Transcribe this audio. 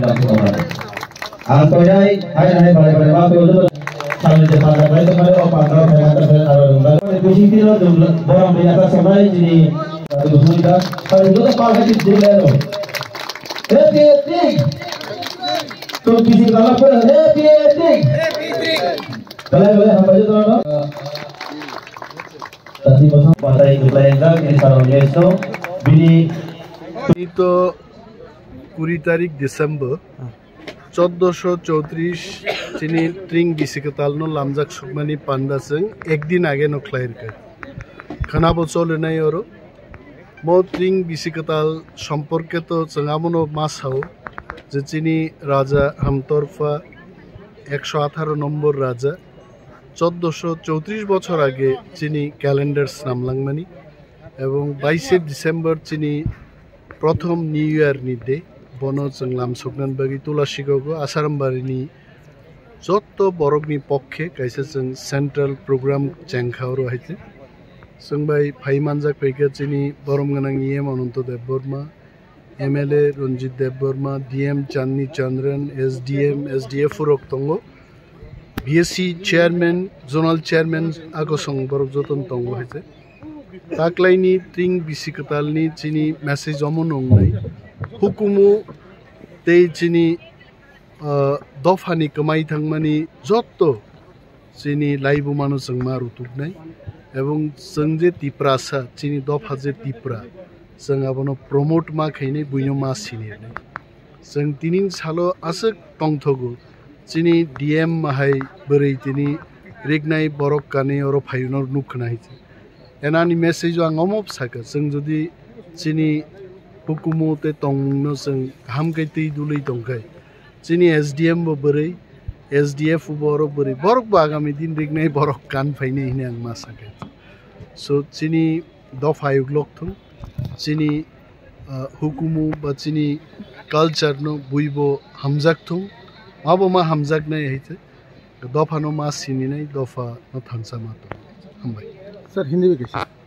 langsung orang. Antoyai hai balai waktu itu sambil depan balai itu kalau pantau saya ada kucing tiro borang biasa sampai jadi sudah kalau itu kalau itu jadi lo happy तो किसी गला पर happy kalau हम बजे तो ना tadi pasang patai itu lainnya ini kalau lesno bini itu 20 तारीख दिसंबर 1434 चिनी ट्रिंग बिसिकताल नो लामजाक सुकमानी पांडा संग एक दिन आगे नो क्लाइर कर खाना बोचोले नहीं और मो ट्रिंग बिसिकताल संपर्के तो संगामनो मास हाउ जे चिनी राजा हमतरफा 118 नम्बर राजा 1434 বছর আগে চিনি ক্যালেন্ডার্স নামলাংমানি এবং 22 ডিসেম্বর চিনি প্রথম নিউ ইয়ার নিদে বনো जों लामसुकनान बागि तुलासिगावगो आसारामबारिनि जत्त बरकनि पक्षे कायसे जों सेंट्रल प्रोग्राम चेंखावरो हायते जों बाय फाइमानजाक फैगा चिनि बरमगोनां इएम अनंत देबबर्मा एमएलए रंजित देबबर्मा डीएम चांदनी चंद्रन एसडीएफ रक दंगो बीएससी चेयरमैन जोनल चेयरमैन आगोसं बरक जतन दंगो हायते ताक्लाइनि ट्रिंग बिसिकतालनि चिनि मेसेज अमन नंनाय हुकुमु ते चिनी दफानि कमाई थांमानि जत्तो चिनी लाइबु मानु जों मारुतुकनाय एवं जों जे तिप्रासा चिनी दफा जे तिप्रा जों आबनो प्रमोट मा खैने बुइनो मा सिनिरनाय जों तिनिन सालो आसक तंथगु चिनी डीएम माहाय बोरै तिनि रिगनाय बरक काने और फाइनर नुखनाय एनानि मेसेज आं अमप साका जों जुदि चिनी हुकुमते तंगनो जों हामगैतै दुलै दंखाय चिनी एसडीएम बो बोरै एसडीएफ बरो बोरै बरक आगामी दिन रिगनाय बरक कान फाइने हिने आं मा साका सो चिनी दफायुग लक्थुं चिनी हुकुमु बा चिनी कल्चर नो बुइबो हमजाकथुं माबो मा हमजाकनाय हैते दफा नो मा सिनिनाय दफा न थांसा मा हामबाय सर हिंदी में कैसे